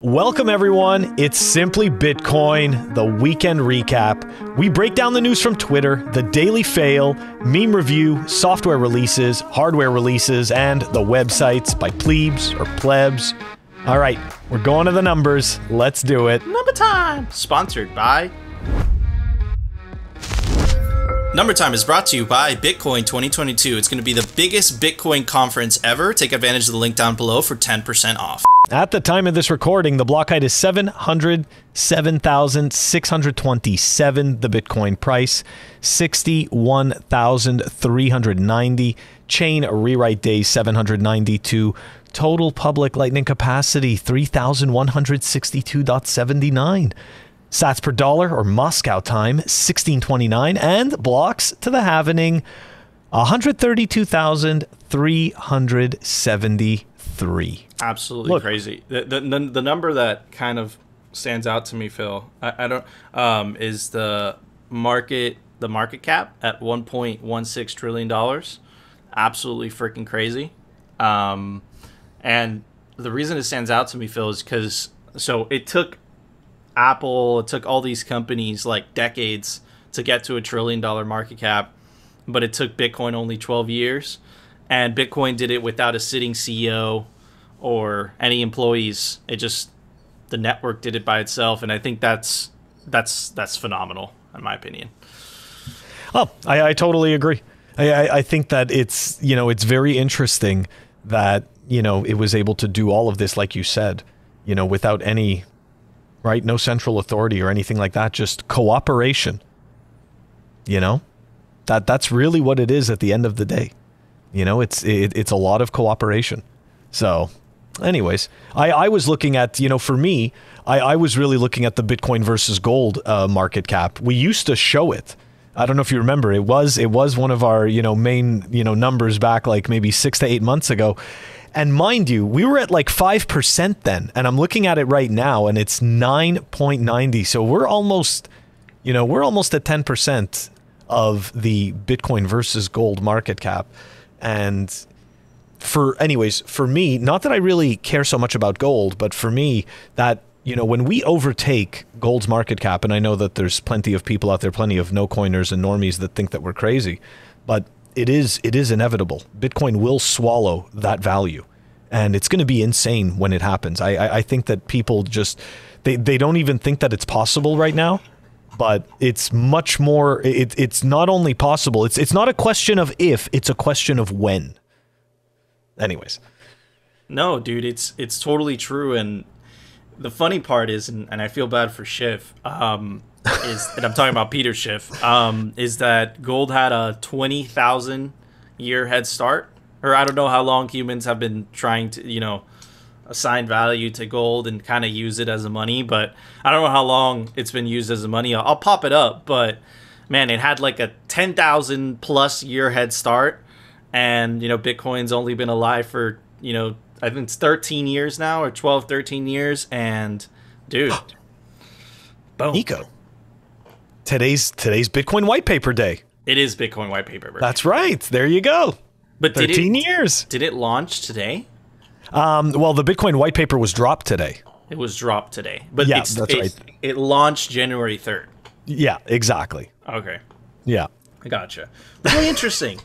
Welcome everyone, it's Simply Bitcoin, the weekend recap. We break down the news from Twitter, the daily fail, meme review, software releases, hardware releases, and the websites by plebes or plebs. All right, we're going to the numbers. Let's do it. Number time! Sponsored by... Number Time is brought to you by Bitcoin 2022. It's going to be the biggest Bitcoin conference ever. Take advantage of the link down below for 10% off. At the time of this recording, the block height is 707,627. The Bitcoin price, 61,390. Chain rewrite days, 792. Total public lightning capacity, 3,162.79. Sats per dollar, or Moscow time, 1629, and blocks to the halvening, 132,373. Absolutely crazy. The number that kind of stands out to me, Phil, I don't is the market cap at $1.16 trillion. Absolutely freaking crazy. And the reason it stands out to me, Phil, is because it took Apple, it took all these companies like decades to get to $1 trillion market cap, but it took Bitcoin only 12 years, and Bitcoin did it without a sitting CEO or any employees. The network did it by itself, and I think that's phenomenal in my opinion. Oh, I totally agree. I think that it's very interesting that it was able to do all of this, like you said, without any. Right? No central authority or anything like that, just cooperation. That's really what it is at the end of the day. It's a lot of cooperation. So anyways, I was looking at, for me, I was really looking at the Bitcoin versus gold market cap. We used to show it. I don't know if you remember, it was one of our, main, numbers back like maybe 6 to 8 months ago. And mind you, we were at like 5% then, and I'm looking at it right now, and it's 9.90. So we're almost, at 10% of the Bitcoin versus gold market cap. And for me, not that I really care so much about gold, but for me, that when we overtake gold's market cap, and I know that there's plenty of people out there, plenty of no coiners and normies that think that we're crazy, but it is inevitable. Bitcoin will swallow that value, and it's going to be insane when it happens. I think that people just, they don't even think that it's possible right now, but it's much more, it's not only possible, it's not a question of if, it's a question of when. Anyways. No, dude, it's totally true, and the funny part is, and I feel bad for Schiff, and I'm talking about Peter Schiff, is that gold had a 20,000 year head start, or I don't know how long humans have been trying to, assign value to gold and kind of use it as a money, but I don't know how long it's been used as a money. I'll pop it up, but man, it had like a 10,000 plus year head start, and, Bitcoin's only been alive for, I think it's 13 years now, or 12, 13 years, and dude, boom. Nico. Today's Bitcoin white paper day. It is Bitcoin white paper day. That's right. There you go. But 13 years. Did it launch today? Well, the Bitcoin white paper was dropped today. It was dropped today. But yeah, that's right. It launched January 3rd. Yeah, exactly. Okay. Yeah. I gotcha. Really interesting.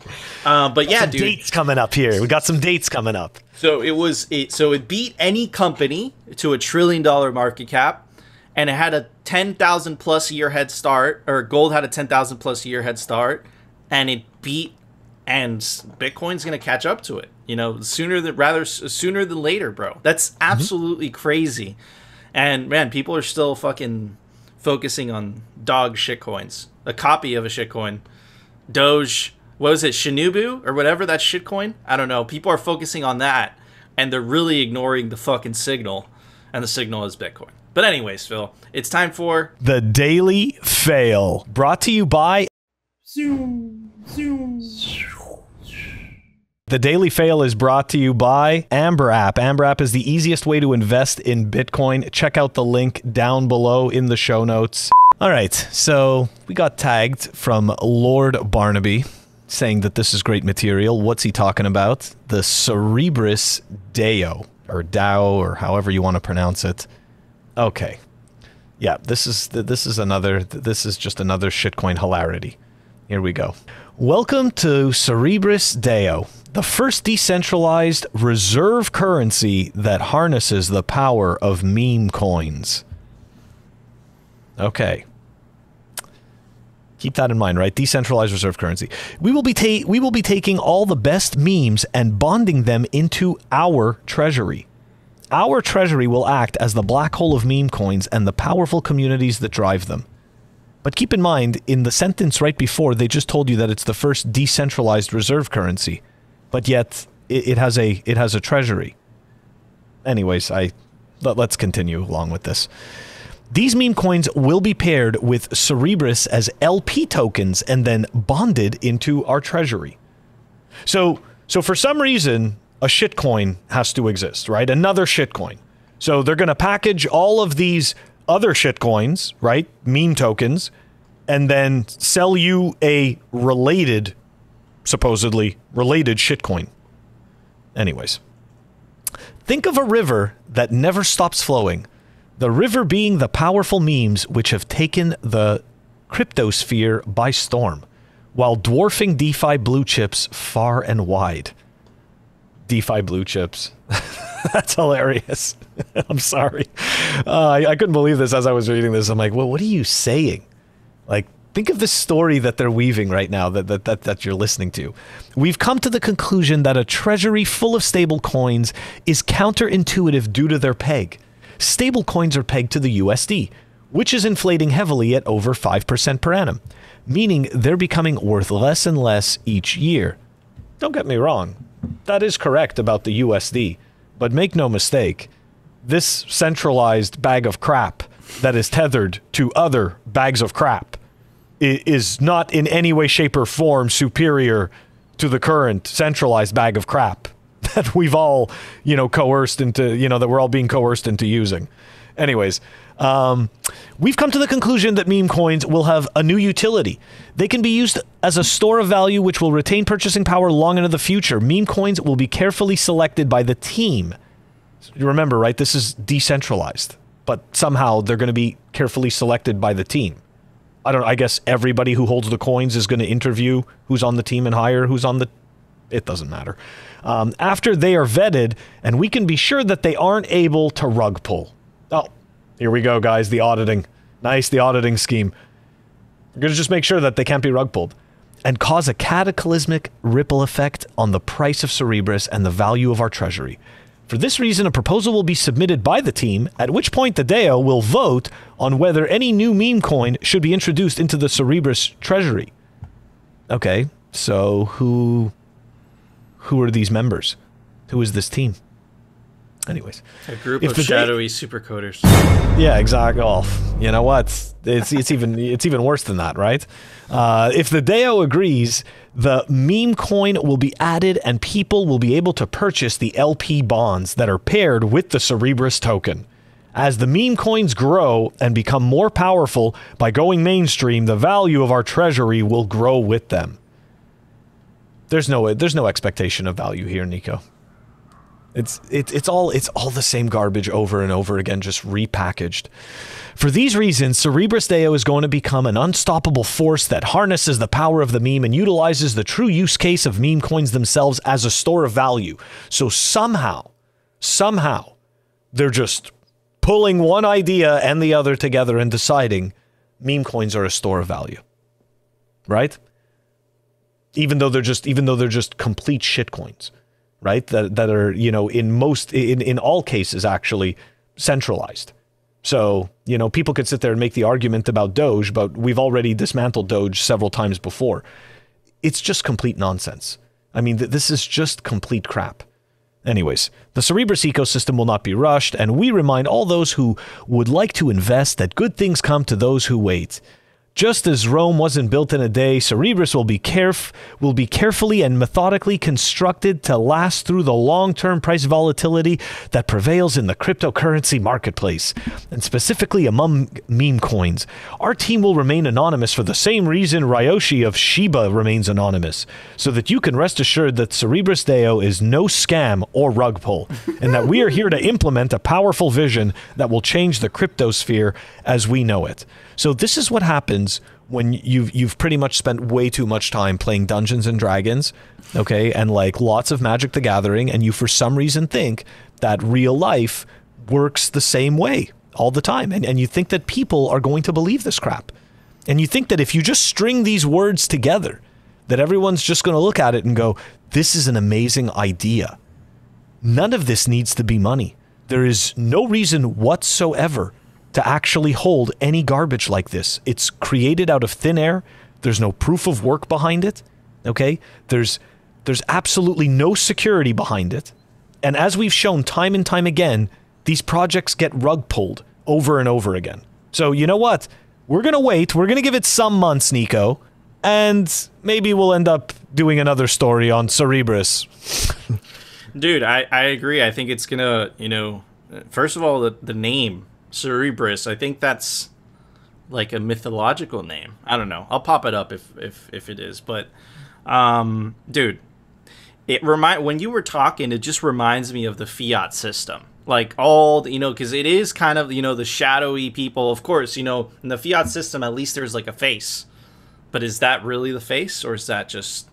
But yeah, dude. Dates coming up here. We got some dates coming up. So it beat any company to $1 trillion market cap. And it had a 10,000 plus year head start, or gold had a 10,000 plus year head start, and it beat, and Bitcoin's going to catch up to it, sooner than later, bro. That's absolutely crazy. And man, people are still fucking focusing on dog shitcoins, a copy of a shitcoin. Doge, what was it, Shinubu or whatever, that shitcoin? I don't know. People are focusing on that, and they're really ignoring the fucking signal, and the signal is Bitcoin. But anyways, Phil, it's time for... The Daily Fail, brought to you by... The Daily Fail is brought to you by Amber App. Amber App is the easiest way to invest in Bitcoin. Check out the link down below in the show notes. All right, so we got tagged from Lord Barnaby saying that this is great material. What's he talking about? The Cerebris DAO, or DAO, or however you want to pronounce it. Okay. Yeah, this is just another shitcoin hilarity. Here we go. Welcome to Cerebras Deo, the first decentralized reserve currency that harnesses the power of meme coins. Okay. Keep that in mind, right? Decentralized reserve currency. We will be taking all the best memes and bonding them into our treasury. Our treasury will act as the black hole of meme coins and the powerful communities that drive them. But keep in mind, in the sentence right before, they just told you that it's the first decentralized reserve currency, but yet it has a treasury. Anyways, let's continue along with this. These meme coins will be paired with Cerebras as LP tokens and then bonded into our treasury. So for some reason, a shitcoin has to exist, right? Another shitcoin. So they're going to package all of these other shitcoins, right? Meme tokens, and then sell you a related, supposedly related shitcoin. Anyways. Think of a river that never stops flowing. The river being the powerful memes which have taken the cryptosphere by storm, while dwarfing DeFi blue chips far and wide. DeFi blue chips. That's hilarious. I'm sorry. I couldn't believe this as I was reading this. I'm like, well, what are you saying? Like, think of the story that they're weaving right now that you're listening to. We've come to the conclusion that a treasury full of stable coins is counterintuitive due to their peg. Stable coins are pegged to the USD, which is inflating heavily at over 5% per annum, meaning they're becoming worth less and less each year. Don't get me wrong. That is correct about the USD, but make no mistake, this centralized bag of crap that is tethered to other bags of crap is not in any way, shape, or form superior to the current centralized bag of crap that we've all, coerced into, that we're all being coerced into using. Anyways, we've come to the conclusion that meme coins will have a new utility. They can be used as a store of value which will retain purchasing power long into the future. Meme coins will be carefully selected by the team. You remember, right? This is decentralized, but somehow they're going to be carefully selected by the team. I guess everybody who holds the coins is going to interview who's on the team and hire who's on the... It doesn't matter. After they are vetted, and we can be sure that they aren't able to rug pull. Oh, here we go, guys. The auditing. Nice, the auditing scheme. We're going to just make sure that they can't be rug pulled. And cause a cataclysmic ripple effect on the price of Cerebras and the value of our treasury. For this reason, a proposal will be submitted by the team, at which point the DAO will vote on whether any new meme coin should be introduced into the Cerebras treasury. Okay, so who are these members? Who is this team? Anyways, a group of shadowy supercoders. Yeah, exactly. Oh, you know what? It's even worse than that, right? If the DAO agrees, the meme coin will be added, and people will be able to purchase the LP bonds that are paired with the Cerebras token. As the meme coins grow and become more powerful by going mainstream, the value of our treasury will grow with them. There's no expectation of value here, Nico. It's all the same garbage over and over again, just repackaged. For these reasons, Cerebras Deo is going to become an unstoppable force that harnesses the power of the meme and utilizes the true use case of meme coins themselves as a store of value. So somehow, they're just pulling one idea and the other together and deciding meme coins are a store of value. Right? Even though they're just complete shit coins. Right? That are, in all cases, actually centralized. So, people could sit there and make the argument about Doge, but we've already dismantled Doge several times before. It's just complete nonsense. I mean, this is just complete crap. Anyways, the Cerebras ecosystem will not be rushed, and we remind all those who would like to invest that good things come to those who wait. Just as Rome wasn't built in a day, Cerberus will be carefully and methodically constructed to last through the long-term price volatility that prevails in the cryptocurrency marketplace, and specifically among meme coins. Our team will remain anonymous for the same reason Ryoshi of Shiba remains anonymous, so that you can rest assured that Cerberus Deo is no scam or rug pull, and that we are here to implement a powerful vision that will change the cryptosphere as we know it. So this is what happens when you've pretty much spent way too much time playing Dungeons and Dragons, okay, and like lots of Magic the Gathering, and you for some reason think that real life works the same way all the time, and you think that people are going to believe this crap. And you think that if you just string these words together, that everyone's just going to look at it and go, this is an amazing idea. None of this needs to be money. There is no reason whatsoever to actually hold any garbage like this. It's created out of thin air. There's no proof of work behind it. Okay? There's absolutely no security behind it. And as we've shown time and time again, these projects get rug pulled over and over again. So you know what? We're going to wait. We're going to give it some months, Nico. And maybe we'll end up doing another story on Cerberus. Dude, I agree. I think it's going to, first of all, the name Cerberus, I think that's like a mythological name. I don't know. I'll pop it up if it is. But, dude, when you were talking, it just reminds me of the fiat system. Like all, because it is kind of, the shadowy people. Of course, in the fiat system, at least there's like a face. But is that really the face? Or is that just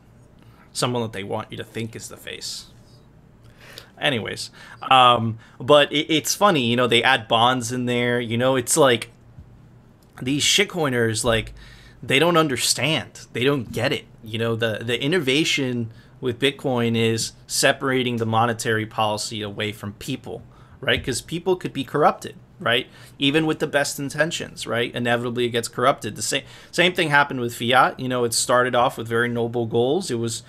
someone that they want you to think is the face? Anyways, but it's funny, they add bonds in there, it's like these shitcoiners, like, they don't understand. They don't get it. The innovation with Bitcoin is separating the monetary policy away from people, right? Because people could be corrupted, right? Even with the best intentions, right? Inevitably it gets corrupted. The same thing happened with fiat. It started off with very noble goals. It was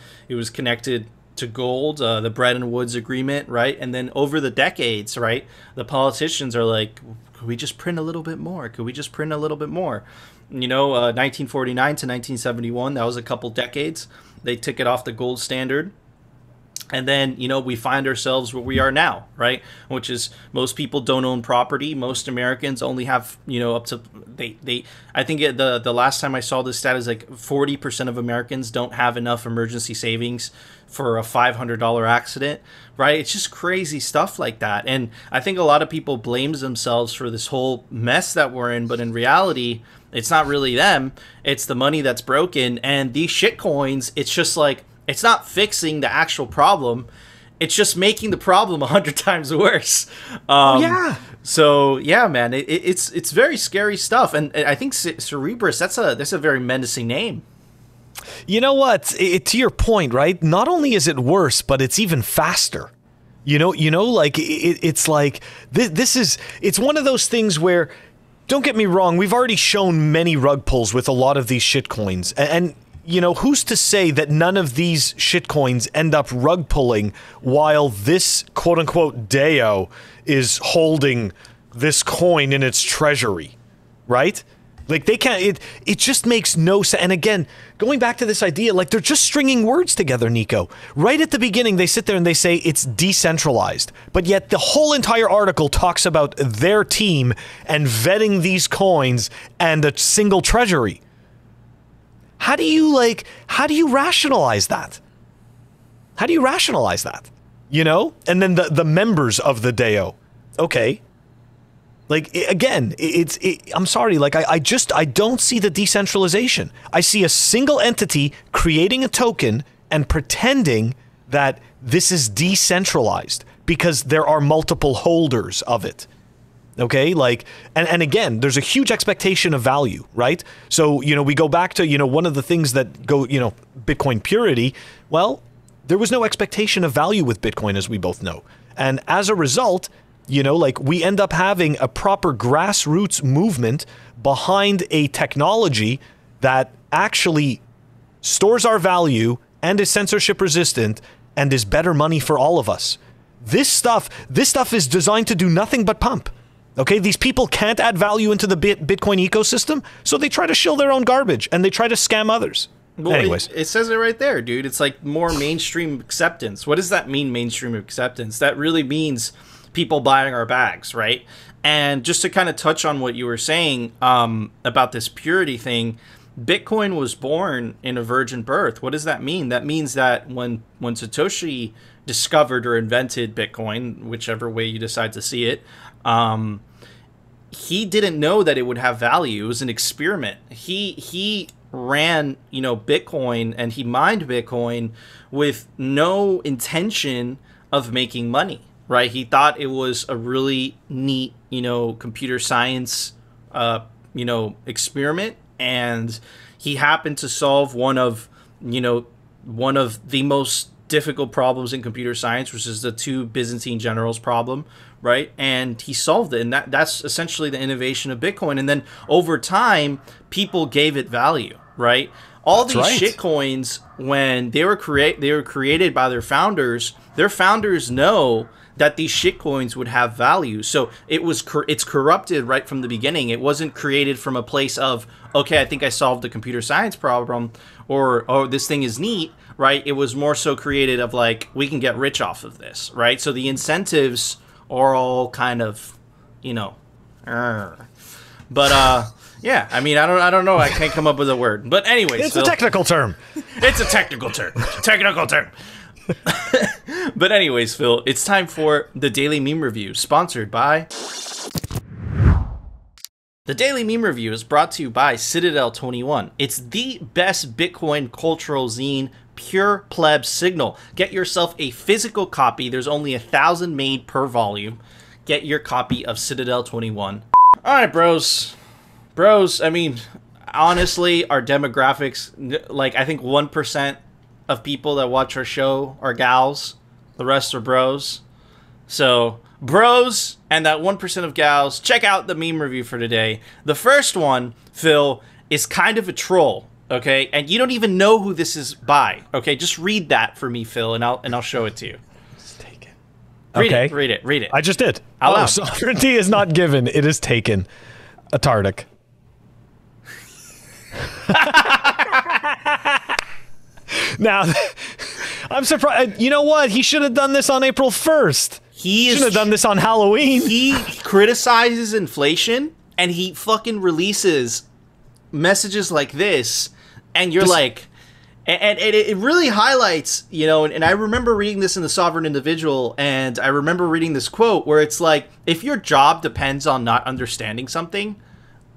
connected to gold, the Bretton Woods Agreement, right? And then over the decades, right, the politicians are like, could we just print a little bit more? Could we just print a little bit more? 1949 to 1971, that was a couple decades. They took it off the gold standard. And then, we find ourselves where we are now, right? Which is most people don't own property. Most Americans only have, up to, I think the last time I saw this stat is like 40% of Americans don't have enough emergency savings for a $500 accident, right? It's just crazy stuff like that. And I think a lot of people blames themselves for this whole mess that we're in. But in reality, it's not really them. It's the money that's broken. And these shit coins, it's just like, it's not fixing the actual problem. It's just making the problem 100 times worse. Yeah. So yeah, man, it's very scary stuff. And I think Cerberus, that's a very menacing name. You know what? To your point, right? Not only is it worse, but it's even faster. Like it's like it's one of those things where, don't get me wrong, we've already shown many rug pulls with a lot of these shit coins, and who's to say that none of these shitcoins end up rug pulling while this quote-unquote Deo is holding this coin in its treasury, right? Like, they can't, it just makes no sense. And again, going back to this idea, like, they're just stringing words together, Nico. Right at the beginning, they sit there and they say it's decentralized, but yet the whole entire article talks about their team and vetting these coins and a single treasury. How do you rationalize that? How do you rationalize that? And then the members of the Deo. Okay. Like, again, I'm sorry, like, I don't see the decentralization. I see a single entity creating a token and pretending that this is decentralized because there are multiple holders of it. Okay, like, and again, there's a huge expectation of value, right? So, we go back to, one of the things that go, Bitcoin purity. Well, there was no expectation of value with Bitcoin, as we both know. And as a result, like, we end up having a proper grassroots movement behind a technology that actually stores our value and is censorship resistant and is better money for all of us. This stuff is designed to do nothing but pump. Okay, these people can't add value into the Bitcoin ecosystem, so they try to shill their own garbage and they try to scam others. Well, anyways, it says it right there, dude. It's like more mainstream acceptance. What does that mean, mainstream acceptance? That really means people buying our bags, right? And just to kind of touch on what you were saying about this purity thing, Bitcoin was born in a virgin birth. What does that mean? That means that when Satoshi discovered or invented Bitcoin, whichever way you decide to see it, he didn't know that it would have value. It was an experiment. He ran, Bitcoin, and he mined Bitcoin with no intention of making money, right? He thought it was a really neat, computer science, experiment, and he happened to solve one of the most difficult problems in computer science, which is the two Byzantine generals problem, right? And he solved it, and that's essentially the innovation of Bitcoin. And then over time, people gave it value, right? All these shitcoins, when they were created by their founders know that these shitcoins would have value. So it's corrupted right from the beginning. It wasn't created from a place of, okay, I think I solved the computer science problem, or, oh, this thing is neat, right? It was more so created of like, we can get rich off of this, right? So the incentives are all kind of, but yeah, I mean, I don't know. I can't come up with a word. But anyways, it's a technical term. It's a technical term. Technical term. But anyways, Phil, it's time for the Daily Meme Review, sponsored by... The Daily Meme Review is brought to you by Citadel 21. It's the best Bitcoin cultural zine, pure pleb signal. Get yourself a physical copy. There's only 1,000 made per volume. Get your copy of Citadel 21. All right, bros. I mean, honestly, our demographics, like, I think 1% of people that watch our show are gals. The rest are bros. So, bros and that 1% of gals, check out the meme review for today. The first one, Phil, is kind of a troll, okay? And you don't even know who this is by, okay? Just read that for me, Phil, and I'll show it to you. It's taken. Read it. I just did. Out loud. Sovereignty is not given. It is taken. Atardic. Now, I'm surprised. You know what? He should have done this on April 1st. He should have done this on Halloween. He criticizes inflation, and he fucking releases messages like this, and you're like... And it really highlights, and I remember reading this in The Sovereign Individual, and I remember reading this quote where it's like, if your job depends on not understanding something,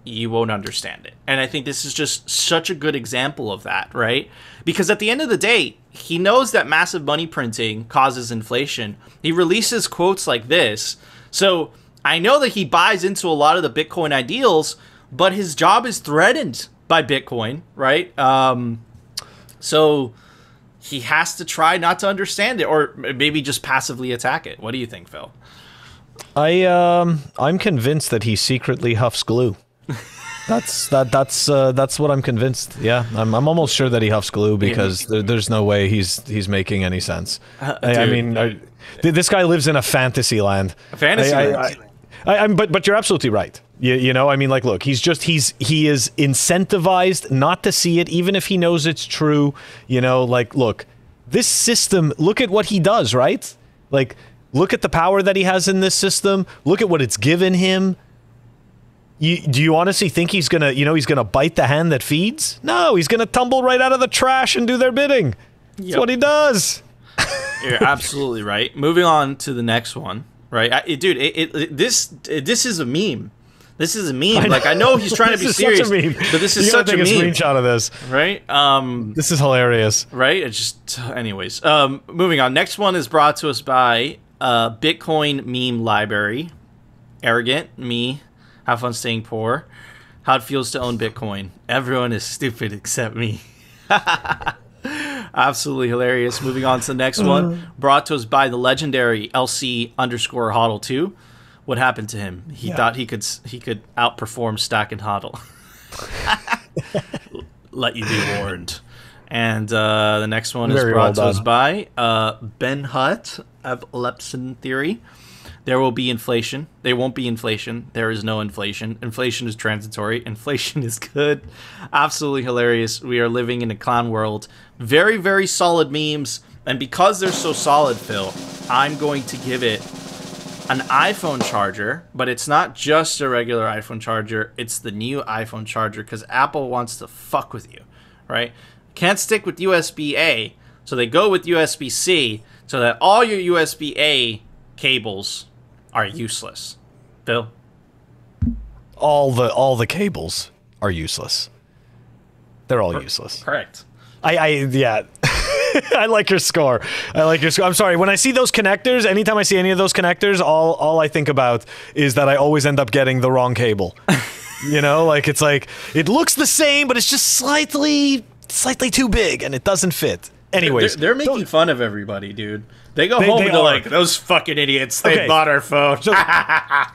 you won't understand it. And I think this is just such a good example of that, right? Because at the end of the day, he knows that massive money printing causes inflation. He releases quotes like this. So I know that he buys into a lot of the Bitcoin ideals, but his job is threatened by Bitcoin, right? So he has to try not to understand it, or maybe just passively attack it. What do you think, Phil? I'm convinced that he secretly huffs glue. That's what I'm convinced. Yeah, I'm almost sure that he huffs glue, because there's no way he's making any sense. I mean, this guy lives in a fantasy land. A fantasy land. But you're absolutely right. I mean, like, look, he is incentivized not to see it, even if he knows it's true. Like, look, this system, look at what he does, right? Like, look at the power that he has in this system. Look at what it's given him. Do you honestly think he's gonna bite the hand that feeds? No, he's gonna tumble right out of the trash and do their bidding. That's what he does. You're absolutely right. Moving on to the next one. Right, this is a meme. This is a meme. Like, I know he's trying to be serious, but this is such a meme. You gotta take a screenshot of this, right? This is hilarious, right? It's just, anyways. Moving on. Next one is brought to us by Bitcoin Meme Library. Arrogant me. Have fun staying poor. How it feels to own Bitcoin. Everyone is stupid except me. Absolutely hilarious. Moving on to the next one, brought to us by the legendary LC_HODL2. What happened to him? He thought he could outperform Stack and HODL. Let you be warned. And the next one is brought to us by Ben Hutt of Lepson Theory. There will be inflation. There won't be inflation. There is no inflation. Inflation is transitory. Inflation is good. Absolutely hilarious. We are living in a clown world. Very, very solid memes. And because they're so solid, Phil, I'm going to give it an iPhone charger, but it's not just a regular iPhone charger. It's the new iPhone charger because Apple wants to fuck with you, right? Can't stick with USB-A, so they go with USB-C so that all your USB-A cables are useless. Phil? All the cables are useless. They're all useless. Correct. Yeah. I like your score. I'm sorry. When I see those connectors, anytime I see any of those connectors, all I think about is that I always end up getting the wrong cable. You know, like it's like it looks the same, but it's just slightly too big and it doesn't fit. Anyways, they're making fun of everybody, dude. They go home and they're like, those fucking idiots, they bought our phone. So,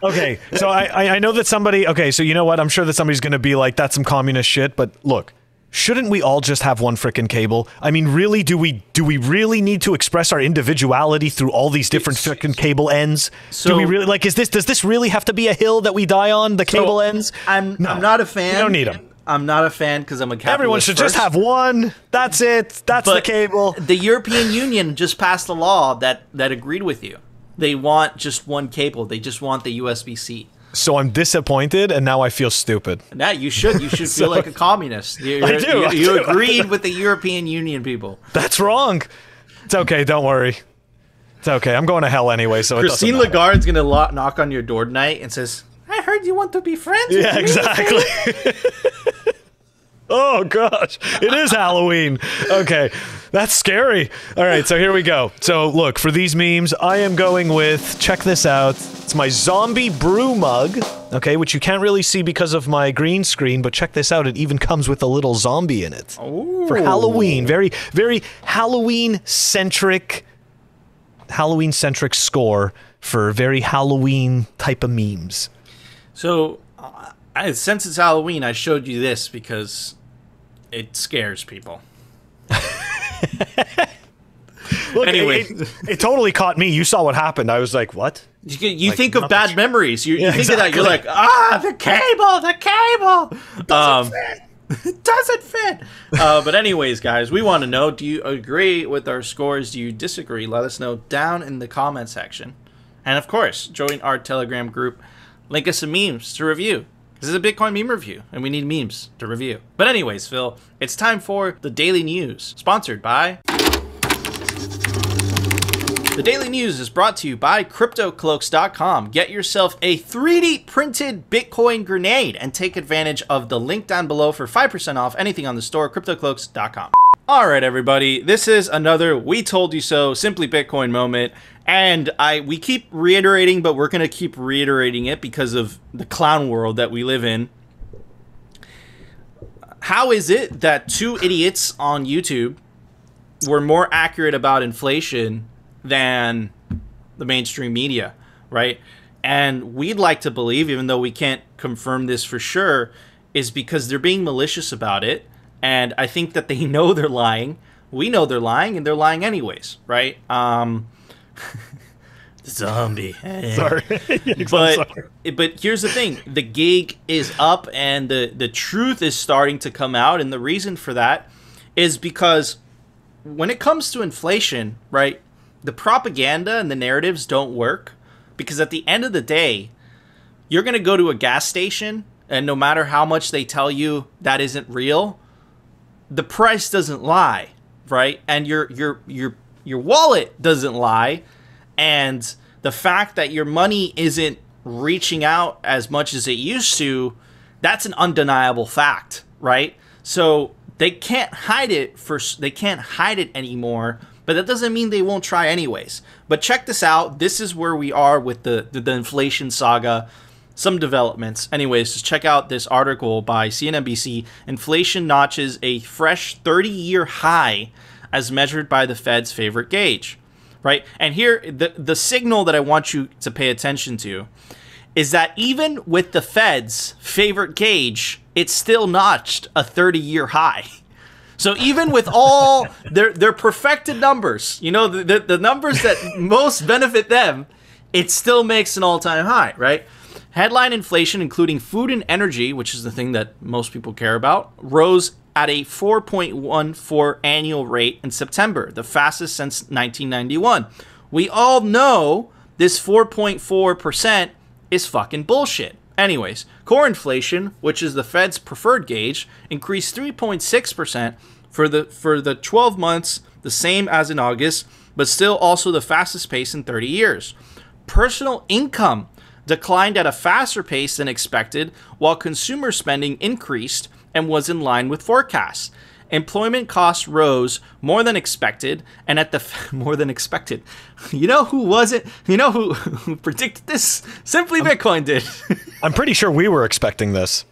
okay, so I know that somebody, okay, so you know what? I'm sure that somebody's going to be like, that's some communist shit, but look, shouldn't we all just have one frickin' cable? I mean, really, do we really need to express our individuality through all these different frickin' cable ends? So, do we really, like, does this really have to be a hill that we die on, the cable ends? I'm not a fan. You don't need them. I'm not a fan because I'm a capitalist. Everyone should just have one. That's it. That's the cable. The European Union just passed a law that agreed with you. They want just one cable. They just want the USB-C. So I'm disappointed, and now I feel stupid. Now you should feel like a communist. I do. You agreed with the European Union people. That's wrong. It's okay. Don't worry. It's okay. I'm going to hell anyway, so Christine it doesn't matter. Lagarde's gonna knock on your door tonight and says, "I heard you want to be friends with me." Exactly. Oh gosh, it is Halloween. Okay, that's scary. All right, so here we go. So look, for these memes, I am going with, check this out. It's my zombie brew mug, okay, which you can't really see because of my green screen, but check this out. It even comes with a little zombie in it. Ooh. For Halloween. Very, very Halloween-centric score for very Halloween type of memes. So, since it's Halloween, I showed you this because it scares people. Look, anyway, it totally caught me. You saw what happened. I was like, what? You like, think of bad memories. You think exactly. of that. You're like, the cable. Doesn't fit. It doesn't fit. But anyways, guys, we want to know, do you agree with our scores? Do you disagree? Let us know down in the comment section. And of course, join our Telegram group. Link us some memes to review. This is a Bitcoin meme review, and we need memes to review. But anyways, Phil, it's time for the Daily News, sponsored by... The Daily News is brought to you by CryptoCloaks.com. Get yourself a 3D printed Bitcoin grenade and take advantage of the link down below for 5% off anything on the store, CryptoCloaks.com. All right, everybody, this is another We Told You So, Simply Bitcoin moment. And we keep reiterating, but we're going to keep reiterating it because of the clown world that we live in. How is it that two idiots on YouTube were more accurate about inflation than the mainstream media, right? And we'd like to believe, even though we can't confirm this for sure, is because they're being malicious about it. And I think that they know they're lying. We know they're lying, and they're lying anyways, right? Zombie. Sorry. But here's the thing. The gig is up, and the truth is starting to come out. And the reason for that is because when it comes to inflation, right, the propaganda and the narratives don't work. Because at the end of the day, you're going to go to a gas station, and no matter how much they tell you that isn't real, the price doesn't lie, right? And your wallet doesn't lie. And the fact that your money isn't reaching out as much as it used to, that's an undeniable fact, right? So they can't hide it anymore, but that doesn't mean they won't try anyways. But check this out. This is where we are with the inflation saga. Some developments. Anyways, just check out this article by CNBC. Inflation notches a fresh 30-year high as measured by the Fed's favorite gauge. Right? And here, the signal that I want you to pay attention to is that even with the Fed's favorite gauge, it still notched a 30-year high. So even with all their perfected numbers, you know, the numbers that most benefit them, it still makes an all-time high, right? Headline inflation, including food and energy, which is the thing that most people care about, rose at a 4.14 annual rate in September, the fastest since 1991. We all know this 4.4% is fucking bullshit. Anyways, core inflation, which is the Fed's preferred gauge, increased 3.6% for the 12 months, the same as in August, but still also the fastest pace in 30 years. Personal income declined at a faster pace than expected, while consumer spending increased and was in line with forecasts. Employment costs rose more than expected, and at the more than expected. You know who wasn't? You know who predicted this? Simply Bitcoin did. I'm pretty sure we were expecting this.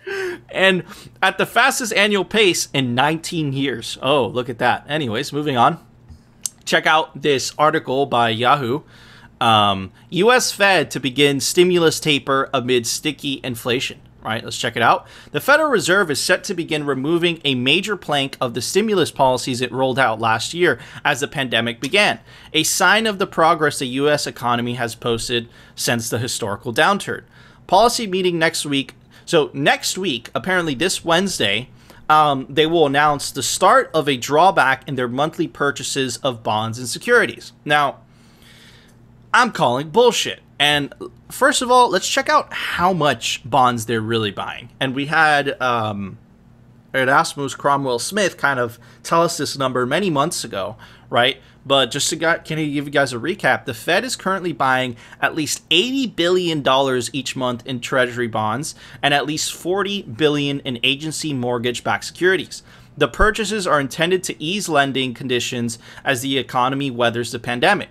And at the fastest annual pace in 19 years. Oh, look at that. Anyways, moving on. Check out this article by Yahoo. U.S. Fed to begin stimulus taper amid sticky inflation. All right, let's check it out. The Federal Reserve is set to begin removing a major plank of the stimulus policies it rolled out last year as the pandemic began, a sign of the progress the U.S. economy has posted since the historical downturn. Policy meeting next week. So next week, apparently this Wednesday, they will announce the start of a drawback in their monthly purchases of bonds and securities. Now, I'm calling bullshit. And first of all, let's check out how much bonds they're really buying. And we had Erasmus Cromwell Smith kind of tell us this number many months ago, right? But just to can I give you guys a recap? The Fed is currently buying at least $80 billion each month in Treasury bonds and at least $40 billion in agency mortgage-backed securities. The purchases are intended to ease lending conditions as the economy weathers the pandemic,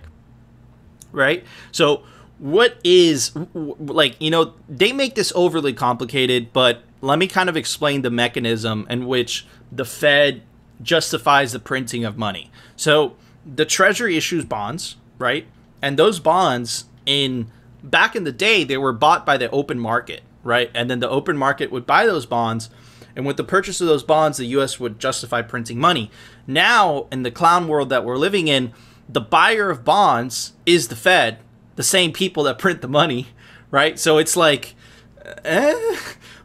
right? So what is, like, you know, they make this overly complicated, but let me kind of explain the mechanism in which the Fed justifies the printing of money. So the Treasury issues bonds, right? And those bonds back in the day, they were bought by the open market, right? And then the open market would buy those bonds. And with the purchase of those bonds, the U.S. would justify printing money. Now, in the clown world that we're living in, the buyer of bonds is the Fed, the same people that print the money, right? So it's like,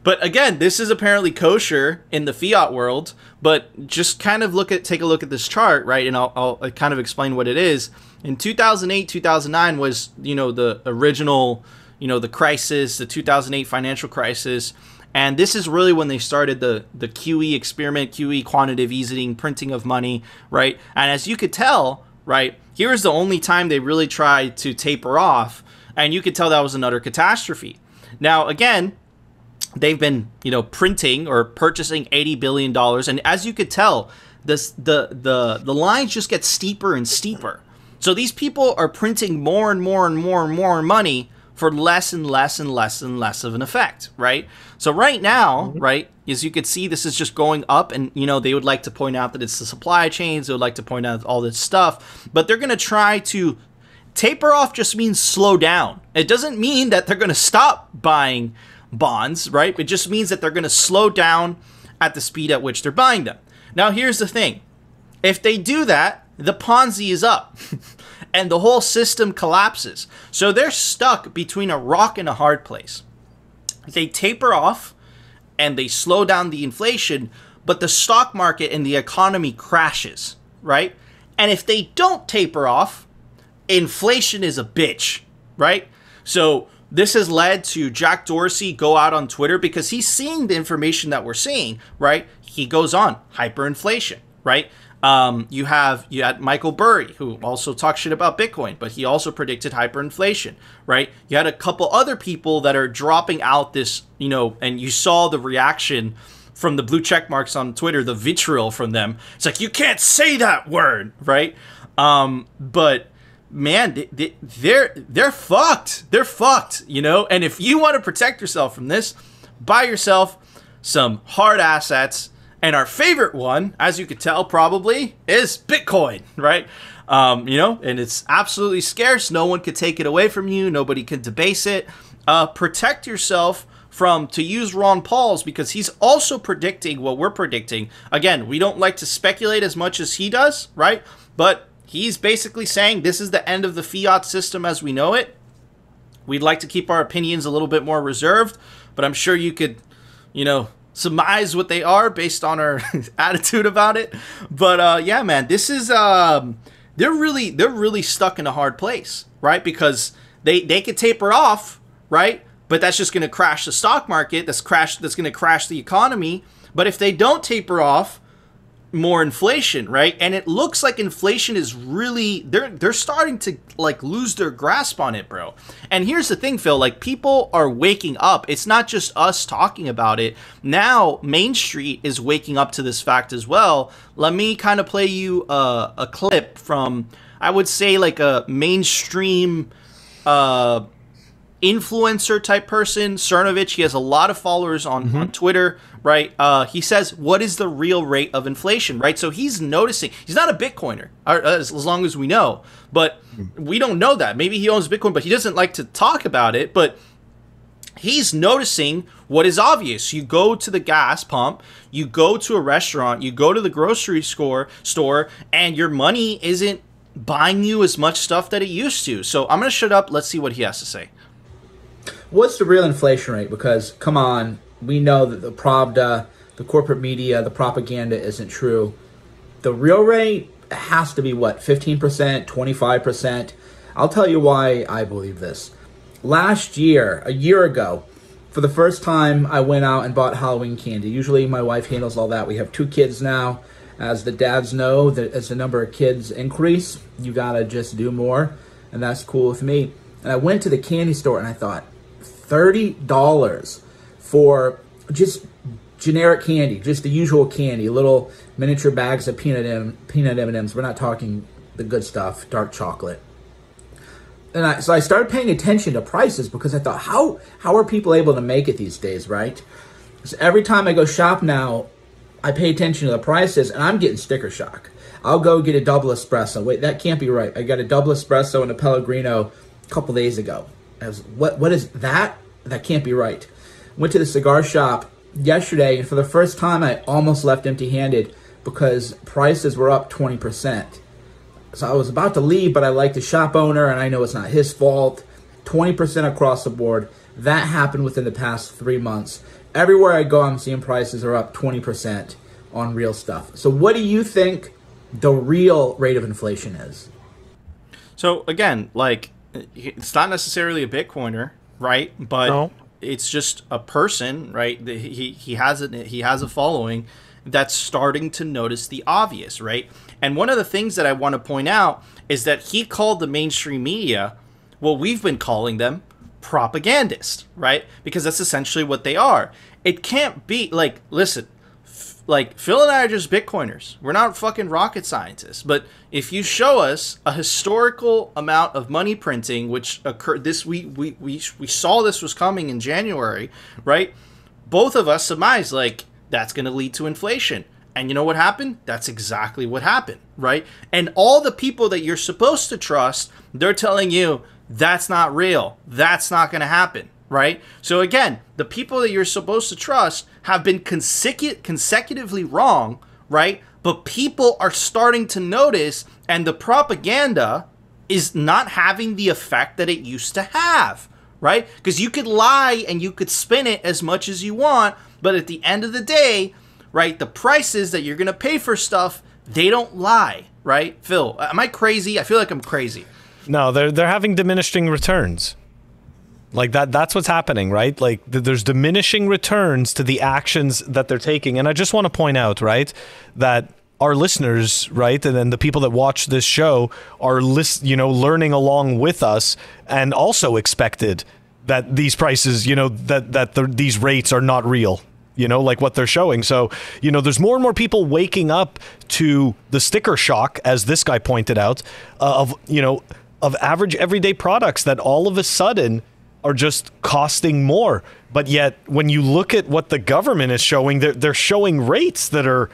But again, this is apparently kosher in the fiat world. But just kind of take a look at this chart, right? And I'll kind of explain what it is. In 2008, 2009 was, you know, the original, you know, the crisis, the 2008 financial crisis. And this is really when they started the QE experiment, QE, quantitative easing, printing of money, right? And as you could tell, right, here's the only time they really tried to taper off, and you could tell that was another catastrophe. Now, again, they've been, you know, printing or purchasing $80 billion, and as you could tell, the lines just get steeper and steeper. So these people are printing more and more and more and more money for less and less and less and less of an effect, right? So right now, right, as you could see, this is just going up, and, you know, they would like to point out that it's the supply chains, they would like to point out all this stuff, but they're going to try to taper off. Just means slow down. It doesn't mean that they're going to stop buying bonds, right? It just means that they're going to slow down at the speed at which they're buying them. Now, here's the thing. If they do that, the Ponzi is up. And the whole system collapses. So they're stuck between a rock and a hard place. They taper off and they slow down the inflation, but the stock market and the economy crashes, right? And if they don't taper off, inflation is a bitch, right? So this has led to Jack Dorsey go out on Twitter because he's seeing the information that we're seeing, right? He goes on hyperinflation, right? You had Michael Burry, who also talks shit about Bitcoin, but he also predicted hyperinflation, right? You had a couple other people that are dropping out this, you know, and you saw the reaction from the blue check marks on Twitter, the vitriol from them. It's like, you can't say that word, right? But man, they're fucked. They're fucked, you know? And if you want to protect yourself from this, buy yourself some hard assets. And our favorite one, as you could tell probably, is Bitcoin, right? You know, and it's absolutely scarce. No one could take it away from you. Nobody can debase it. Protect yourself from, to use Ron Paul's, because he's also predicting what we're predicting. Again, we don't like to speculate as much as he does, right? But he's basically saying this is the end of the fiat system as we know it. We'd like to keep our opinions a little bit more reserved, but I'm sure you could, surmise what they are based on our attitude about it. But yeah, man, this is they're really stuck in a hard place, right? Because they could taper off, right? But that's just going to crash the stock market. That's going to crash the economy. But if they don't taper off, more inflation, right? And it looks like inflation is really they're starting to like lose their grasp on it, bro. And here's the thing, Phil, like people are waking up. It's not just us talking about it. Now Main Street is waking up to this fact as well. Let me kind of play you a clip from, I would say, like a mainstream influencer type person, Cernovich. He has a lot of followers on Twitter, right? He says, what is the real rate of inflation, right? So he's noticing, he's not a Bitcoiner, as long as we know, but we don't know that. Maybe he owns Bitcoin, but he doesn't like to talk about it, but he's noticing what is obvious. You go to the gas pump, you go to a restaurant, you go to the grocery store, and your money isn't buying you as much stuff that it used to. So I'm going to shut up. Let's see what he has to say. What's the real inflation rate? Because, come on, we know that the Pravda, the corporate media, the propaganda isn't true. The real rate has to be, what, 15%, 25%? I'll tell you why I believe this. Last year, a year ago, for the first time, I went out and bought Halloween candy. Usually my wife handles all that. We have 2 kids now. As the dads know, that as the number of kids increase, you gotta just do more, and that's cool with me. And I went to the candy store and I thought, $30 for just generic candy, just the usual candy, little miniature bags of peanut M&Ms. We're not talking the good stuff, dark chocolate. And so I started paying attention to prices because I thought, how are people able to make it these days, right? So every time I go shop now, I pay attention to the prices, and I'm getting sticker shock. I'll go get a double espresso. Wait, that can't be right. I got a double espresso and a Pellegrino a couple days ago. I was, what is that? That can't be right. Went to the cigar shop yesterday, and for the first time, I almost left empty-handed because prices were up 20%. So I was about to leave, but I like the shop owner, and I know it's not his fault. 20% across the board. That happened within the past 3 months. Everywhere I go, I'm seeing prices are up 20% on real stuff. So what do you think the real rate of inflation is? So again, like, it's not necessarily a Bitcoiner, right? But no. It's just a person, right? He has a following that's starting to notice the obvious, right? And one of the things that I want to point out is that he called the mainstream media, well, we've been calling them propagandists, right? Because that's essentially what they are. It can't be like, listen, like Phil and I are just Bitcoiners. We're not fucking rocket scientists. But if you show us a historical amount of money printing, which occurred we saw this was coming in January, right? Both of us surmise like that's going to lead to inflation. And you know what happened? That's exactly what happened, right? And all the people that you're supposed to trust, they're telling you that's not real. That's not going to happen, right? So again, the people that you're supposed to trust have been consecutively wrong, right? But people are starting to notice, and the propaganda is not having the effect that it used to have, right? Because you could lie and you could spin it as much as you want, but at the end of the day, right, the prices that you're going to pay for stuff, they don't lie, right? Phil, am I crazy? I feel like I'm crazy. No, they're having diminishing returns. Like that's what's happening, right? Like there's diminishing returns to the actions that they're taking. And I just want to point out, right, that our listeners, right, and then the people that watch this show are learning along with us, and also expected that these prices, these rates are not real. Like what they're showing. So, there's more and more people waking up to the sticker shock, as this guy pointed out, of average everyday products that all of a sudden are just costing more. But yet, when you look at what the government is showing, they're showing rates that are,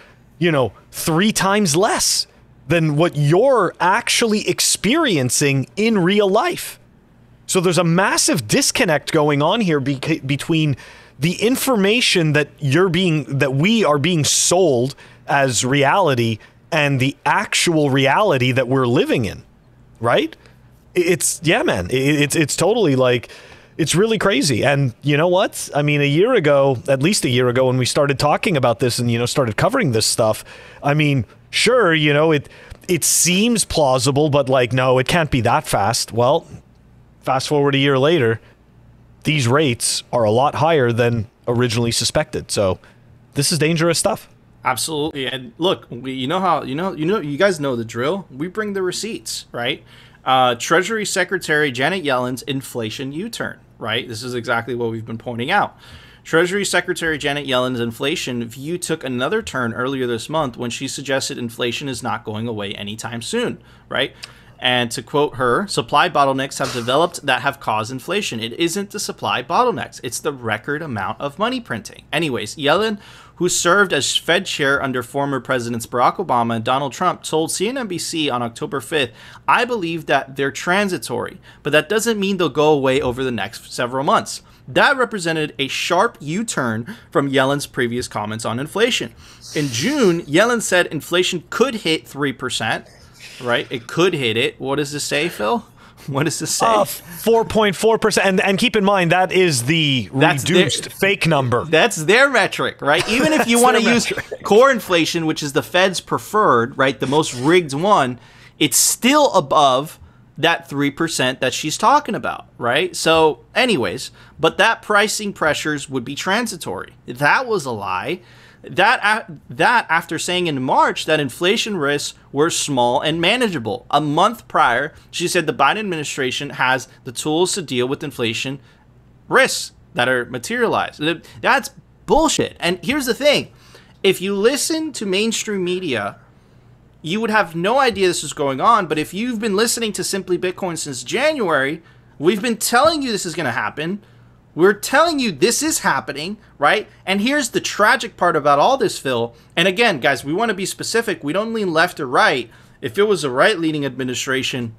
3 times less than what you're actually experiencing in real life. So there's a massive disconnect going on here between the information that we are being sold as reality and the actual reality that we're living in, right? It's yeah, man. It's totally like, it's really crazy. And you know what? I mean, at least a year ago, when we started talking about this and, you know, started covering this stuff, I mean, sure, you know, it seems plausible, but like, no, it can't be that fast. Well, fast forward a year later, these rates are a lot higher than originally suspected. So this is dangerous stuff. Absolutely. And look, you guys know the drill. We bring the receipts, right? Treasury Secretary Janet Yellen's inflation U-turn, right? This is exactly what we've been pointing out. Treasury Secretary Janet Yellen's inflation view took another turn earlier this month when she suggested inflation is not going away anytime soon, right? And to quote her, supply bottlenecks have developed that have caused inflation. It isn't the supply bottlenecks. It's the record amount of money printing. Anyways, Yellen, who served as Fed chair under former presidents Barack Obama and Donald Trump, told CNBC on October 5th, I believe that they're transitory, but that doesn't mean they'll go away over the next several months. That represented a sharp U-turn from Yellen's previous comments on inflation. In June, Yellen said inflation could hit 3%. Right? It could hit it. What does this say, Phil? What does this say? 4.4%. And keep in mind, that is the reduced fake number. That's their metric, right? Even if you want to use core inflation, which is the Fed's preferred, right? The most rigged one, it's still above that 3% that she's talking about, right? So anyways, but that pricing pressures would be transitory. That was a lie. That after saying in March that inflation risks were small and manageable. A month prior, she said the Biden administration has the tools to deal with inflation risks that are materialized. That's bullshit. And here's the thing. If you listen to mainstream media, you would have no idea this is going on. But if you've been listening to Simply Bitcoin since January, we've been telling you this is going to happen. We're telling you this is happening, right? And here's the tragic part about all this, Phil. And again, guys, we want to be specific. We don't lean left or right. If it was a right-leaning administration,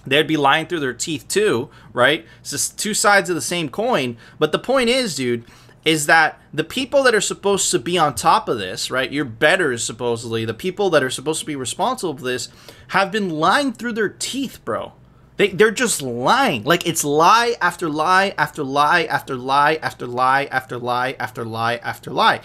they'd be lying through their teeth too, right? It's just two sides of the same coin. But the point is, dude, is that the people that are supposed to be on top of this, right? Your betters, supposedly, the people that are supposed to be responsible for this, have been lying through their teeth, bro. They're just lying. Like, it's lie after lie after lie after lie after lie after lie after lie after lie.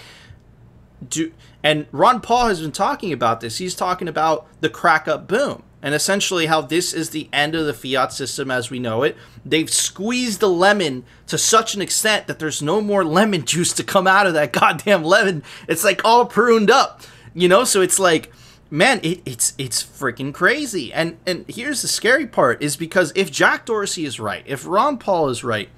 And Ron Paul has been talking about this. He's talking about the crack up boom and essentially how this is the end of the fiat system as we know it. They've squeezed the lemon to such an extent that there's no more lemon juice to come out of that goddamn lemon. It's like all pruned up, you know? So it's like, man, it's freaking crazy. And here's the scary part is because if Jack Dorsey is right, if Ron Paul is right,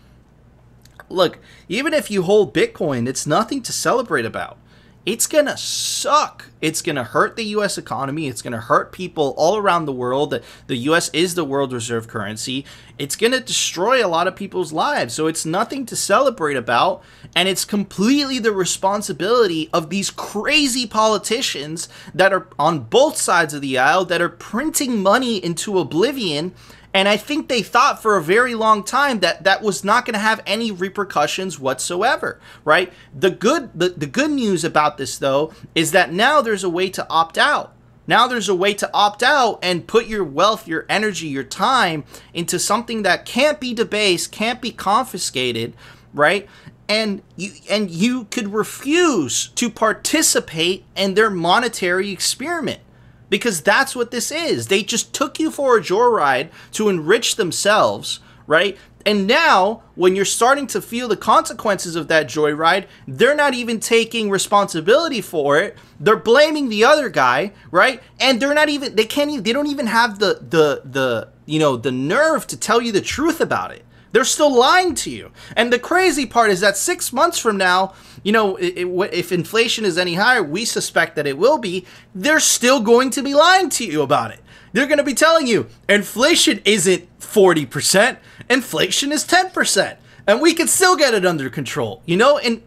look, even if you hold Bitcoin, it's nothing to celebrate about. It's going to suck. It's going to hurt the U.S. economy. It's going to hurt people all around the world. The U.S. is the world reserve currency. It's going to destroy a lot of people's lives. So it's nothing to celebrate about. And it's completely the responsibility of these crazy politicians that are on both sides of the aisle that are printing money into oblivion. And I think they thought for a very long time that that was not going to have any repercussions whatsoever, right? The good news about this, though, is that now there's a way to opt out. Now there's a way to opt out and put your wealth, your energy, your time into something that can't be debased, can't be confiscated, right? And you could refuse to participate in their monetary experiment. Because that's what this is. They just took you for a joyride to enrich themselves, right? And now, when you're starting to feel the consequences of that joyride, they're not even taking responsibility for it. They're blaming the other guy, right? And they're not even, they don't even have the nerve to tell you the truth about it. They're still lying to you. And the crazy part is that 6 months from now, you know, if inflation is any higher, we suspect that it will be, they're still going to be lying to you about it. They're going to be telling you, inflation isn't 40%, inflation is 10%. And we can still get it under control, you know? And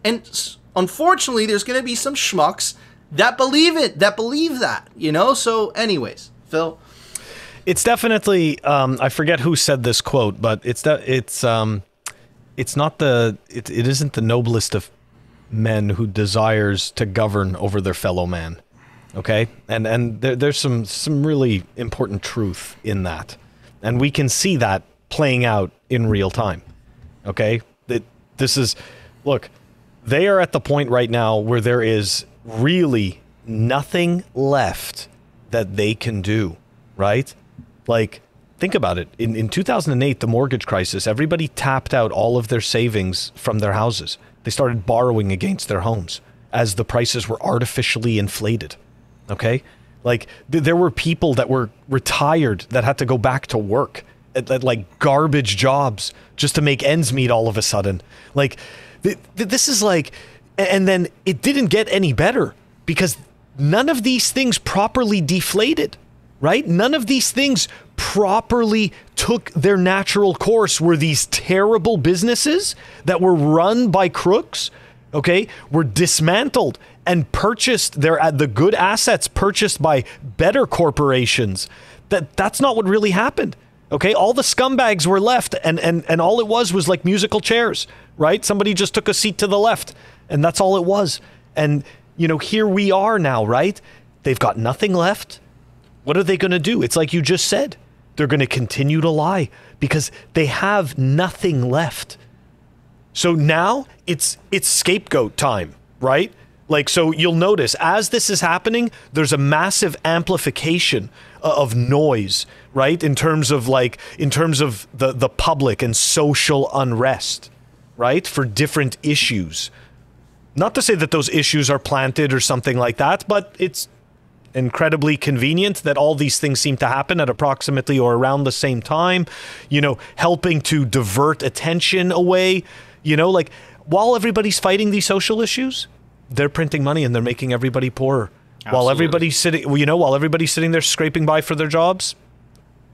unfortunately, there's going to be some schmucks that believe that, you know? So anyways, Phil. It's definitely, I forget who said this quote, but it isn't the noblest of men who desires to govern over their fellow man. Okay? And there's some really important truth in that. And we can see that playing out in real time. Okay? This is, look, they are at the point right now where there is really nothing left that they can do, right? Like, think about it. In 2008, the mortgage crisis, everybody tapped out all of their savings from their houses. They started borrowing against their homes as the prices were artificially inflated. Okay? Like, there were people that were retired that had to go back to work at like garbage jobs just to make ends meet all of a sudden. Like, this is like, and then it didn't get any better because none of these things properly deflated, right? None of these things properly took their natural course. Were these terrible businesses that were run by crooks, okay, were dismantled and purchased, the good assets purchased by better corporations. That's not what really happened. Okay, all the scumbags were left, and all it was like musical chairs, right? Somebody just took a seat to the left, and that's all it was. And, you know, here we are now, right? They've got nothing left. What are they going to do? It's like you just said. They're going to continue to lie because they have nothing left. So now it's scapegoat time, right? Like, so you'll notice as this is happening, there's a massive amplification of noise, right? In terms of the public and social unrest, right? For different issues. Not to say that those issues are planted or something like that, but it's incredibly convenient that all these things seem to happen at approximately or around the same time, you know, helping to divert attention away, you know, like while everybody's fighting these social issues, they're printing money and they're making everybody poorer. Absolutely. While everybody's sitting there scraping by for their jobs,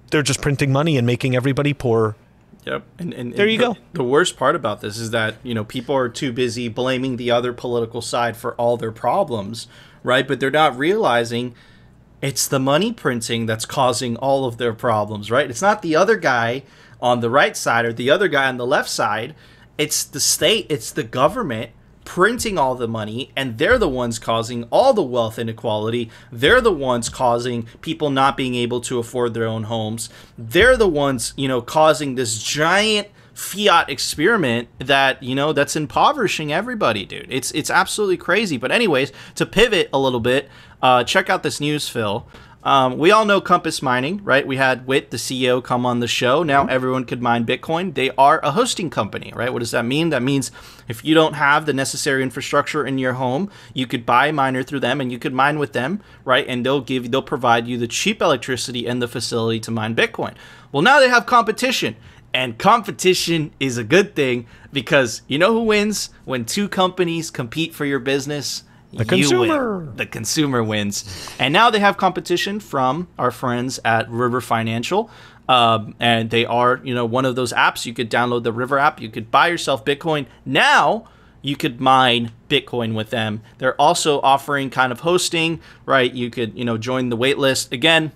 they're just printing money and making everybody poorer. Yep. And there you go. The worst part about this is that, you know, people are too busy blaming the other political side for all their problems, right? But they're not realizing it's the money printing that's causing all of their problems, right? It's not the other guy on the right side or the other guy on the left side. It's the state, it's the government printing all the money, and they're the ones causing all the wealth inequality. They're the ones causing people not being able to afford their own homes. They're the ones, you know, causing this giant fiat experiment that, you know, that's impoverishing everybody, dude. It's absolutely crazy. But anyways, to pivot a little bit, check out this news, Phil. We all know Compass Mining, right? We had Witt, the CEO, come on the show. Now everyone could mine Bitcoin. They are a hosting company, right? What does that mean? That means if you don't have the necessary infrastructure in your home, you could buy a miner through them and you could mine with them, right? And they'll provide you the cheap electricity and the facility to mine Bitcoin. Well, now they have competition. And competition is a good thing because you know who wins when two companies compete for your business? The consumer. Win. The consumer wins. And now they have competition from our friends at River Financial. And they are, you know, one of those apps. You could download the River app. You could buy yourself Bitcoin. Now you could mine Bitcoin with them. They're also offering kind of hosting, right? You could, you know, join the wait list. Again,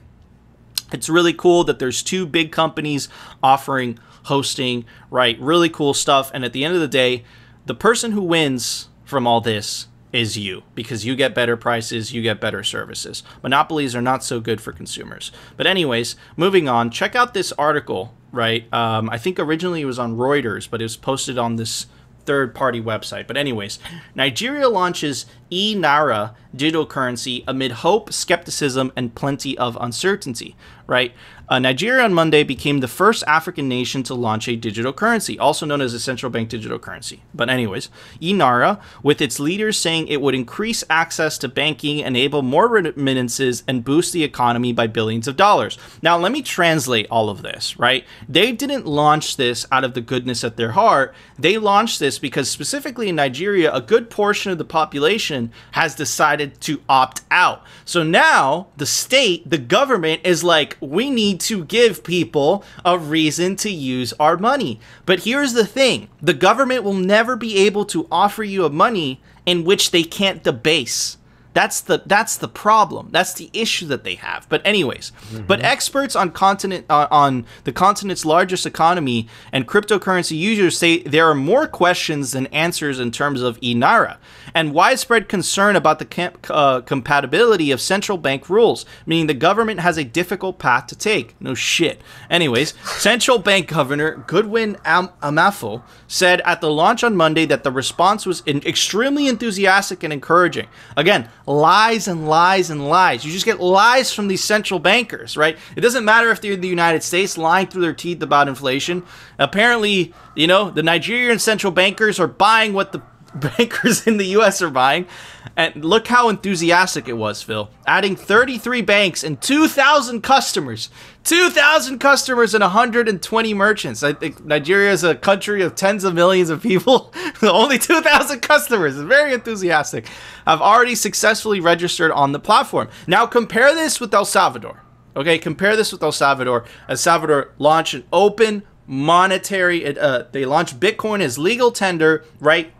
it's really cool that there's two big companies offering hosting, right? Really cool stuff. And at the end of the day, the person who wins from all this is you, because you get better prices, you get better services. Monopolies are not so good for consumers. But anyways, moving on, check out this article, right? I think originally it was on Reuters, but it was posted on this third-party website. But anyways, Nigeria launches e-Naira digital currency amid hope, skepticism, and plenty of uncertainty, right? Nigeria on Monday became the first African nation to launch a digital currency, also known as a central bank digital currency. But anyways, e-Naira, with its leaders saying it would increase access to banking, enable more remittances, and boost the economy by billions of dollars. Now, let me translate all of this, right? They didn't launch this out of the goodness of their heart. They launched this because specifically in Nigeria, a good portion of the population has decided to opt out. So now the state, the government is like, we need to give people a reason to use our money. But here's the thing. The government will never be able to offer you a money in which they can't debase. That's the problem. That's the issue that they have. But anyways, but experts on the continent's largest economy and cryptocurrency users say there are more questions than answers in terms of e-naira, and widespread concern about the compatibility of central bank rules, meaning the government has a difficult path to take. No shit. Anyways, central bank governor Goodwin Amafo said at the launch on Monday that the response was extremely enthusiastic and encouraging. Again, lies and lies and lies. You just get lies from these central bankers, right? It doesn't matter if they're in the United States lying through their teeth about inflation. Apparently, you know, the Nigerian central bankers are buying what the bankers in the US are buying. And look how enthusiastic it was, Phil. Adding 33 banks and 2,000 customers. 2,000 customers and 120 merchants. I think Nigeria is a country of tens of millions of people. Only 2,000 customers. It's very enthusiastic. I've already successfully registered on the platform. Now compare this with El Salvador. Okay, compare this with El Salvador. El Salvador launched an open monetary, they launched Bitcoin as legal tender, right?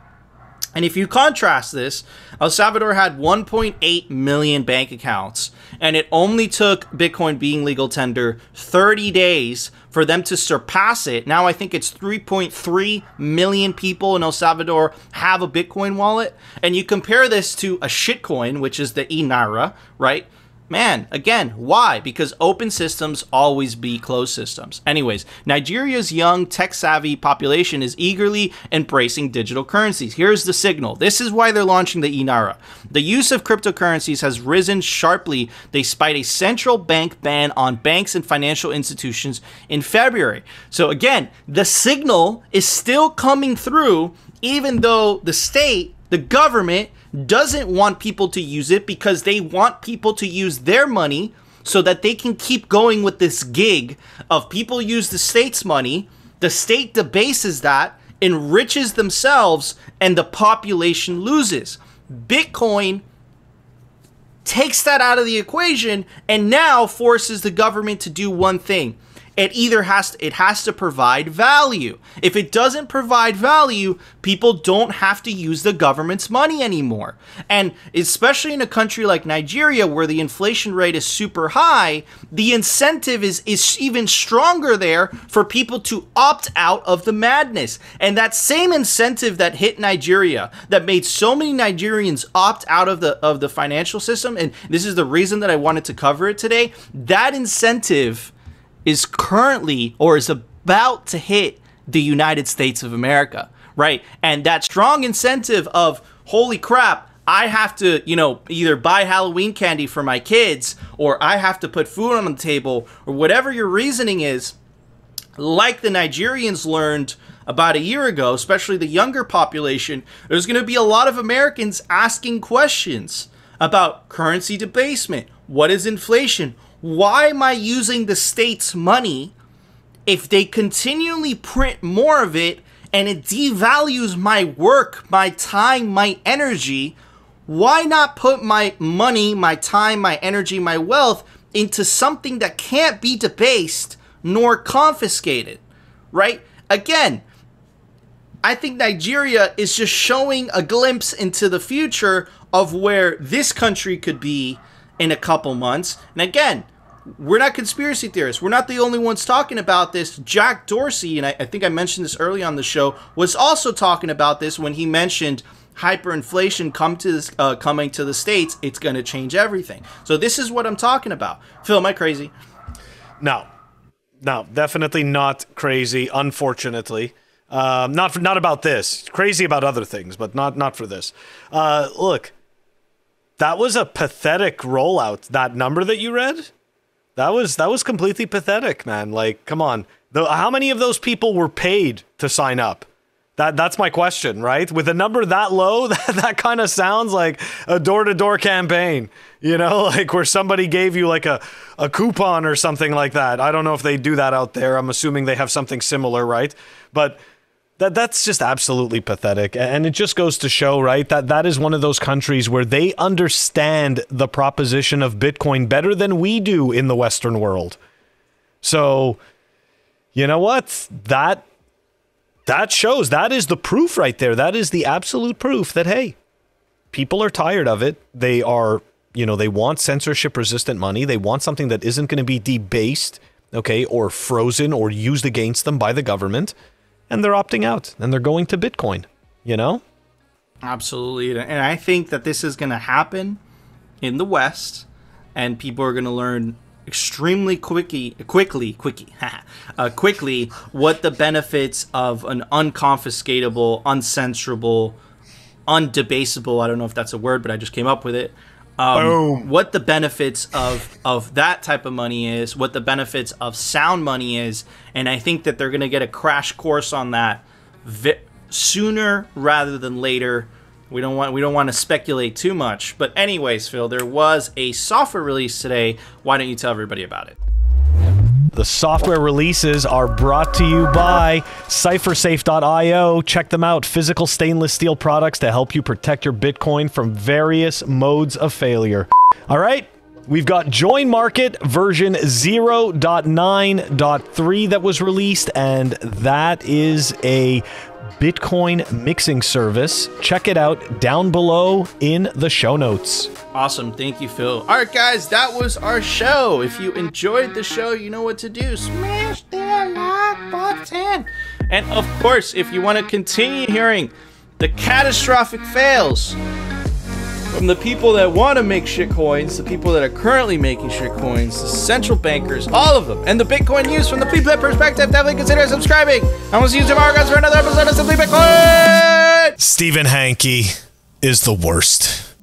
And if you contrast this, El Salvador had 1.8 million bank accounts, and it only took Bitcoin being legal tender 30 days for them to surpass it. Now I think it's 3.3 million people in El Salvador have a Bitcoin wallet. And you compare this to a shitcoin, which is the e-naira, right? Man, again, why? Because open systems always beat closed systems. Anyways, Nigeria's young, tech-savvy population is eagerly embracing digital currencies. Here's the signal. This is why they're launching the e-naira. The use of cryptocurrencies has risen sharply despite a central bank ban on banks and financial institutions in February. So again, the signal is still coming through, even though the state, the government, doesn't want people to use it because they want people to use their money so that they can keep going with this gig of people use the state's money, the state debases that, enriches themselves, and the population loses. Bitcoin takes that out of the equation and now forces the government to do one thing. It either has to provide value. If it doesn't provide value, people don't have to use the government's money anymore. And especially in a country like Nigeria, where the inflation rate is super high, the incentive is even stronger there for people to opt out of the madness. And that same incentive that hit Nigeria, that made so many Nigerians opt out of the financial system, and this is the reason that I wanted to cover it today, that incentive is currently or is about to hit the United States of America, right? And that strong incentive of, holy crap, I have to, you know, either buy Halloween candy for my kids, or I have to put food on the table, or whatever your reasoning is, like the Nigerians learned about a year ago, especially the younger population, there's going to be a lot of Americans asking questions about currency debasement. What is inflation? Why am I using the state's money if they continually print more of it and it devalues my work, my time, my energy? Why not put my money, my time, my energy, my wealth into something that can't be debased nor confiscated, right? Again, I think Nigeria is just showing a glimpse into the future of where this country could be in a couple months. And again, we're not conspiracy theorists. We're not the only ones talking about this. Jack Dorsey, and I think I mentioned this early on the show, was also talking about this when he mentioned hyperinflation coming to the States. It's going to change everything. So this is what I'm talking about. Phil, am I crazy? No, definitely not crazy, unfortunately. Not about this. Crazy about other things, but not for this. Look, that was a pathetic rollout. That number that you read, that was completely pathetic, man. Like, come on. How many of those people were paid to sign up? That's my question, right? With a number that low, that kind of sounds like a door-to-door campaign, you know, like where somebody gave you like a coupon or something like that. I don't know if they do that out there. I'm assuming they have something similar, right? But that's just absolutely pathetic. And it just goes to show, right, that is one of those countries where they understand the proposition of Bitcoin better than we do in the Western world. So, you know what? That shows, that is the proof right there. That is the absolute proof that, hey, people are tired of it. They are, you know, they want censorship resistant money. They want something that isn't going to be debased, okay, or frozen or used against them by the government. And they're opting out and they're going to Bitcoin, you know? Absolutely. And I think that this is going to happen in the West, and people are going to learn extremely quickly what the benefits of an unconfiscatable, uncensorable, undebasable, I don't know if that's a word, but I just came up with it. What the benefits of that type of money is, what the benefits of sound money is, and I think that they're going to get a crash course on that sooner rather than later. We don't want to speculate too much, but anyways, Phil, there was a software release today. Why don't you tell everybody about it? The software releases are brought to you by CipherSafe.io. Check them out. Physical stainless steel products to help you protect your Bitcoin from various modes of failure. All right. We've got joinmarket version 0.9.3 that was released, and that is a Bitcoin mixing service. Check it out down below in the show notes. Awesome. Thank you, Phil. All right, guys, that was our show. If you enjoyed the show, you know what to do. Smash that like button. And of course, if you want to continue hearing the catastrophic fails from the people that want to make shitcoins, the people that are currently making shitcoins, the central bankers, all of them, and the Bitcoin news from the people perspective, definitely consider subscribing. I will see you tomorrow, guys, for another episode of Simply Bitcoin. Stephen Hanke is the worst.